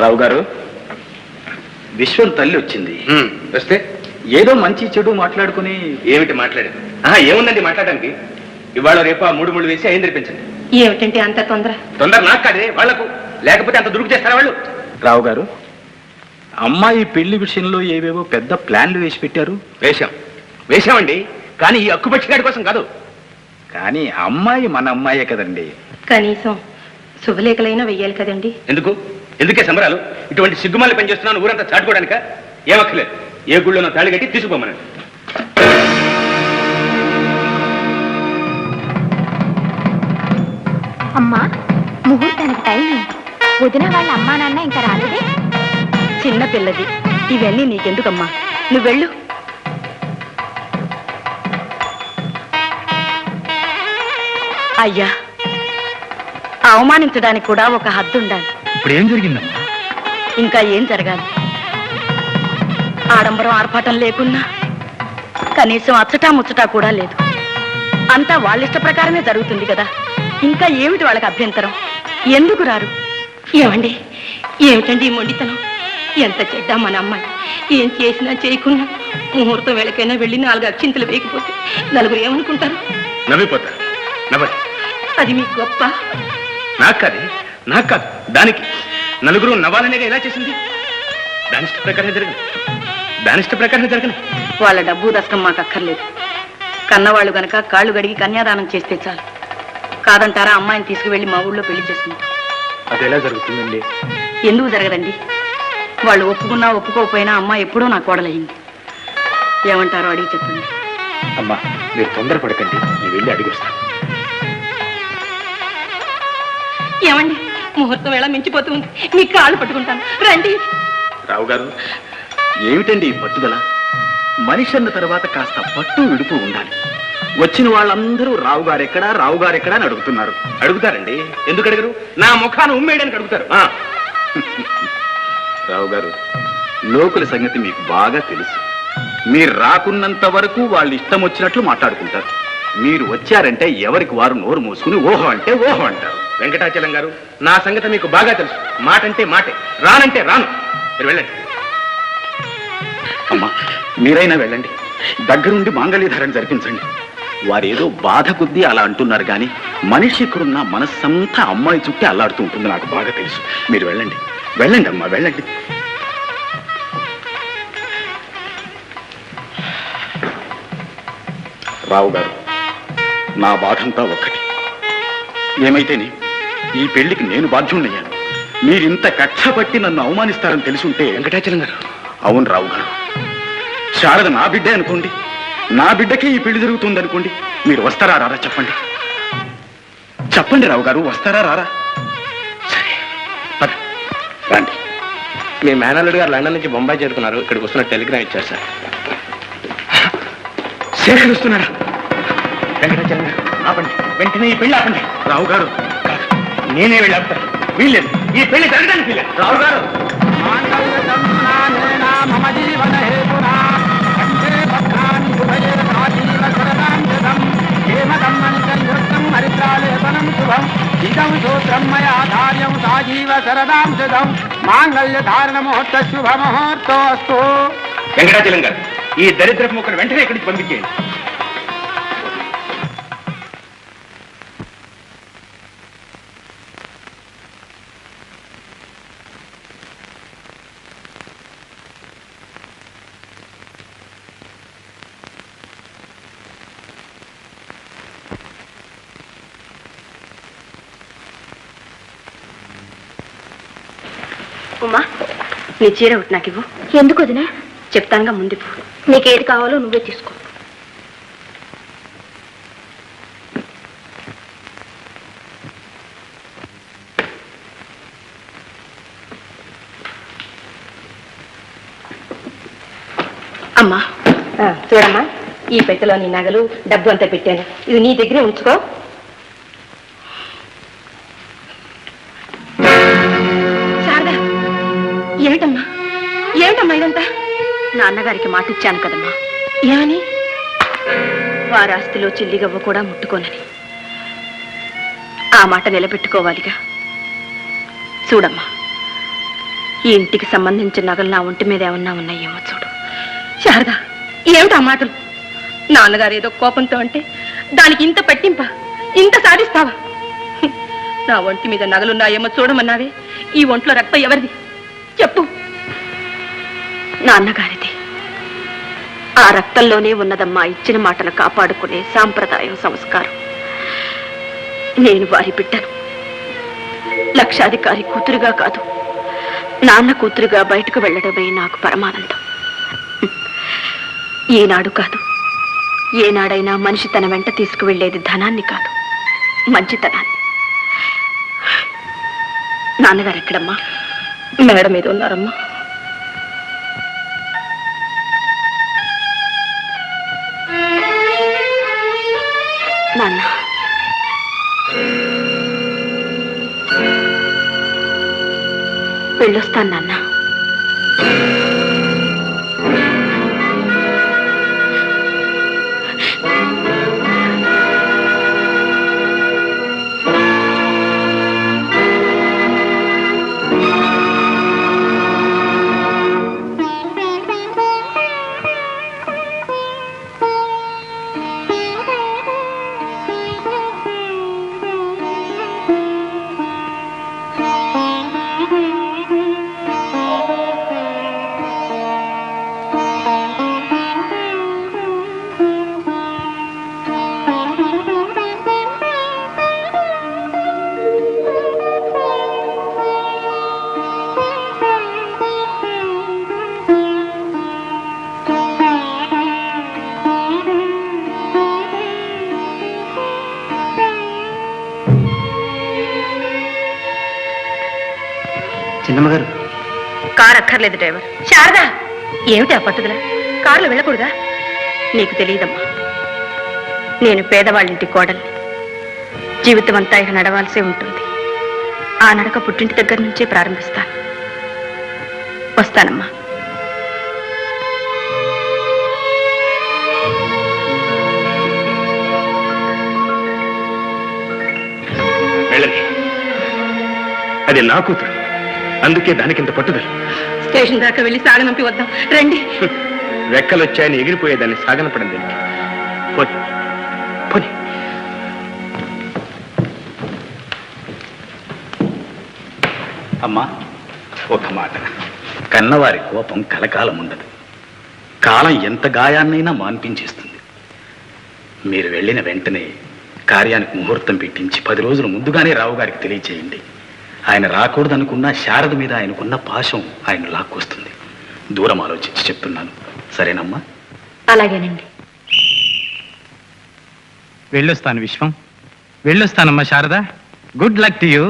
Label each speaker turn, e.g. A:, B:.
A: రావు గారు, విశ్వం తల్లి వచ్చింది.
B: వస్తే
A: ఏదో మంచి చెడు మాట్లాడుకుని.
B: ఏమిటి మాట్లాడేది? ఏముందండి మాట్లాడడానికి? ఇవాళ రేపు ఆ మూడు వేసి అయింది తెరిపించండి.
C: ఏమిటంటే అంత తొందర
B: నాకు కాదే, వాళ్లకు. లేకపోతే అంత దురుకు చేస్తారా వాళ్ళు?
A: రావు గారు, అమ్మాయి పెళ్లి విషయంలో ఏవేవో పెద్ద ప్లాన్లు వేసి పెట్టారు.
B: వేశామండి, కానీ ఈ అక్కుపక్షిగాడి కోసం కాదు.
A: కానీ అమ్మాయి మన అమ్మాయే కదండి.
C: కనీసం శుభలేఖలైనా వెయ్యాలి కదండి.
B: ఎందుకే సంబరాలు? ఇటువంటి సిగ్గుమాలి పనిచేస్తున్నాను ఊరంతా చాటుకోవడానిక? ఏమక్కర్లేదు, ఏ గుళ్ళోనో తాళి కట్టి తీసుకుపోమనండి.
D: అమ్మా, ముహూర్తానికి టైం ఏంటి? వదిన వాళ్ళ అమ్మా నాన్న ఇంకా రాలేదే?
C: చిన్న పిల్లది, ఇవన్నీ నీకెందుకమ్మా, నువ్వు వెళ్ళు. అయ్యా, అవమానించడానికి కూడా ఒక హద్దు ఉండాలి.
A: ఇప్పుడు ఏం జరిగిందమ్మా?
C: ఇంకా ఏం జరగాలి? ఆడంబరం ఆర్భాటం లేకున్నా కనీసం అచ్చటా ముచ్చటా కూడా లేదు. అంతా వాళ్ళ ఇష్ట ప్రకారమే జరుగుతుంది కదా. ఇంకా ఏమిటి వాళ్ళకి అభ్యంతరం? ఎందుకు రారు? ఏమండి, ఏమిటండి ఈ మొండితనం? ఎంత చెడ్డా మన అమ్మాయి. ఏం చేసినా చేయకున్నా ముహూర్తం వేళకైనా వెళ్ళి 4 అక్షింతలు వేయకపోతే నలుగురు ఏమనుకుంటారు?
B: నవ్విపోతారు.
C: అది మీకు గొప్ప.
B: నాకు కాదు, దానికి. నలుగురు నవ్వాలనేగా ఎలా చేసింది? దాని ఇష్ట ప్రకారమే జరగను.
C: వాళ్ళ డబ్బు దశకం మాకు అక్కర్లేదు. కన్నవాళ్ళు గనక కాళ్ళు గడిగి కన్యాదానం చేస్తే చాలు. కాదంటారా అమ్మాయిని తీసుకువెళ్ళి మా ఊళ్ళో పెళ్లి చేసుకుంటాం.
A: అది ఎలా జరుగుతుందండి?
C: ఎందుకు జరగదండి? వాళ్ళు ఒప్పుకున్నా ఒప్పుకోకపోయినా అమ్మాయి ఎప్పుడూ నా కోడలయ్యింది. ఏమంటారో అడిగి చెప్పండి.
A: అమ్మా, మీరు తొందరపడకండి, నేను వెళ్ళి అడిగొస్తాను.
C: ఏమండి, ముహూర్తం వేళ మించిపోతుంది. మీ కాళ్ళు పట్టుకుంటాను, రండి.
A: రావు గారు, ఏమిటండి ఈ పట్టుదల? మనిషి అన్న తర్వాత కాస్త పట్టు విడుపు ఉండాలి. వచ్చిన వాళ్ళందరూ రావు గారెక్కడా అని అడుగుతున్నారు.
B: అడుగుతారండి, ఎందుకు అడగరు? నా ముఖాన్ని ఉమ్మేయడానికి అడుగుతారు.
A: రావు గారు, లోకుల సంగతి మీకు బాగా తెలుసు. మీరు రాకున్నంత వరకు వాళ్ళు ఇష్టం వచ్చినట్లు మాట్లాడుకుంటారు. మీరు వచ్చారంటే ఎవరికి వారు నోరు మూసుకుని ఓహో అంటే ఓహో అంటారు.
B: వెంకటాచలం గారు, నా సంగతి మీకు బాగా తెలుసు. మాట అంటే మాటే, రానంటే రాను. మీరు వెళ్ళండి.
A: అమ్మా, మీరైనా వెళ్ళండి. దగ్గరుండి మాంగళ్యధారణ జరిపించండి. వారేదో బాధ కొద్దీ అలా అంటున్నారు కానీ మనిషి ఇక్కడున్న మనస్సంతా అమ్మాయి చుట్టి అల్లాడుతూ ఉంటుంది. నాకు బాగా తెలుసు. మీరు వెళ్ళండి అమ్మా, వెళ్ళండి. రావు గారు, నా బాధంతా ఒక్కటి. ఏమైతేనే ఈ పెళ్లికి నేను బాధ్యుణ్ణయ్యాను. మీరింత కక్ష పట్టి నన్ను అవమానిస్తారని తెలుసుంటే.
B: వెంకటాచలం గారు.
A: అవును రావు గారు, శారద నా బిడ్డే అనుకోండి, నా బిడ్డకే ఈ పెళ్లి జరుగుతుంది అనుకోండి. మీరు వస్తారా రారా చెప్పండి రావు గారు, వస్తారా రారా?
B: సరే,
A: రండి.
B: మీ మేనల్లుడు గారు లండన్ నుంచి బొంబాయి చేరుకున్నారు. ఇక్కడికి వస్తున్న టెలిగ్రామ్ ఇచ్చారు సార్.
A: శేఖర్ వస్తున్నాడా? వెంకటాచలం గారు, ఆపండి, వెంటనే ఈ పెళ్లి ఆపండి. రావు గారు,
B: నేనే వెళ్ళి ఆపుతాను. వీల్లేదు, ఈ పెళ్లి జరగడానికి వీల్లేదు.
A: రావు గారు,
B: వెంకటాచలం గారు, ఈ దరిద్రపు మొక్కను వెంటనే ఇక్కడికి పంపించేయండి.
C: ఉమ్మా, నీ చీర ఒకటి నాకు ఇవ్వు.
D: ఎందుకు వదినా?
C: చెప్తానుగా, ముందు
D: నీకేది కావాలో నువ్వే తీసుకో.
C: అమ్మా, చూడమ్మా, ఈ పెట్టెలో నీ నగలు డబ్బు అంతా పెట్టాను. ఇది నీ దగ్గరే ఉంచుకో. శారదా, ఏమిటమ్మా ఇదంతా? నాన్నగారికి మాట ఇచ్చాను కదమ్మా. ఏమని? వారి ఆస్తిలో చిల్లిగవ్వ కూడా ముట్టుకోనని. ఆ మాట నిలబెట్టుకోవాలిగా. చూడమ్మా, ఈ ఇంటికి సంబంధించిన నగలు నా ఒంటి మీద ఏమన్నా ఉన్నాయేమో చూడు. శారదా, ఏమిటా మాటలు? నాన్నగారు ఏదో కోపంతో అంటే దానికి ఇంత పట్టింప, ఇంత సాధిస్తావా? నా ఒంటి మీద నగలున్నాయేమో చూడమన్నావే, ఈ ఒంట్లో రక్తం ఎవరిది చెప్పు. నాన్నగారిది. ఆ రక్తంలోనే ఉన్నదమ్మా ఇచ్చిన మాటను కాపాడుకునే సాంప్రదాయం, సంస్కారం. నేను వారి బిడ్డను. లక్షాధికారి కూతురుగా కాదు, నాన్న కూతురుగా బయటకు వెళ్ళడమే నాకు పరమానందం. ఈనాడు కాదు, ఏనాడైనా మనిషి తన వెంట తీసుకువెళ్లేది ధనాన్ని కాదు, మంచితనాన్ని. నాన్నగారు ఎక్కడమ్మా? మేడ మీద ఉన్నారమ్మా. నాన్న, వెళ్ళొస్తాను నాన్న.
B: చిన్నమ్మగారు,
C: కారు అక్కర్లేదు డ్రైవర్. శారదా, ఏమిటి ఆ పట్టుదల? కారులో వెళ్ళకూడదా? నీకు తెలియదమ్మా, నేను పేదవాళ్ళింటి కోడల్ని. జీవితం అంతా ఇక నడవాల్సే ఉంటుంది. ఆ నడక పుట్టింటి దగ్గర నుంచే ప్రారంభిస్తాను. వస్తానమ్మా.
B: వెళ్ళండి. అది నా కూతురు, అందుకే దానికింత పట్టుదల.
C: స్టేషన్ దాకా వెళ్ళి సాగనంపి వద్దాం రండి.
B: రెక్కలొచ్చాయని ఎగిరిపోయేదాన్ని సాగనపడం దానికి. పోనీ పోనీ.
A: అమ్మా, ఒక మాట. కన్నవారి కోపం కలకాలం ఉండదు. కాలం ఎంత గాయాన్నైనా మాన్పించేస్తుంది. మీరు వెళ్ళిన వెంటనే కార్యానికి ముహూర్తం పెట్టించి 10 రోజులు ముందుగానే రావు గారికి తెలియచేయండి. ఆయన రాకూడదనుకున్న శారద మీద ఆయనకున్న పాశం ఆయన లాక్కొస్తుంది. దూరం ఆలోచించి చెప్తున్నాను. సరేనమ్మా?
C: అలాగేనండి.
E: వెళ్ళొస్తాను విశ్వం, వెళ్ళొస్తానమ్మా Sharada. Good luck to you.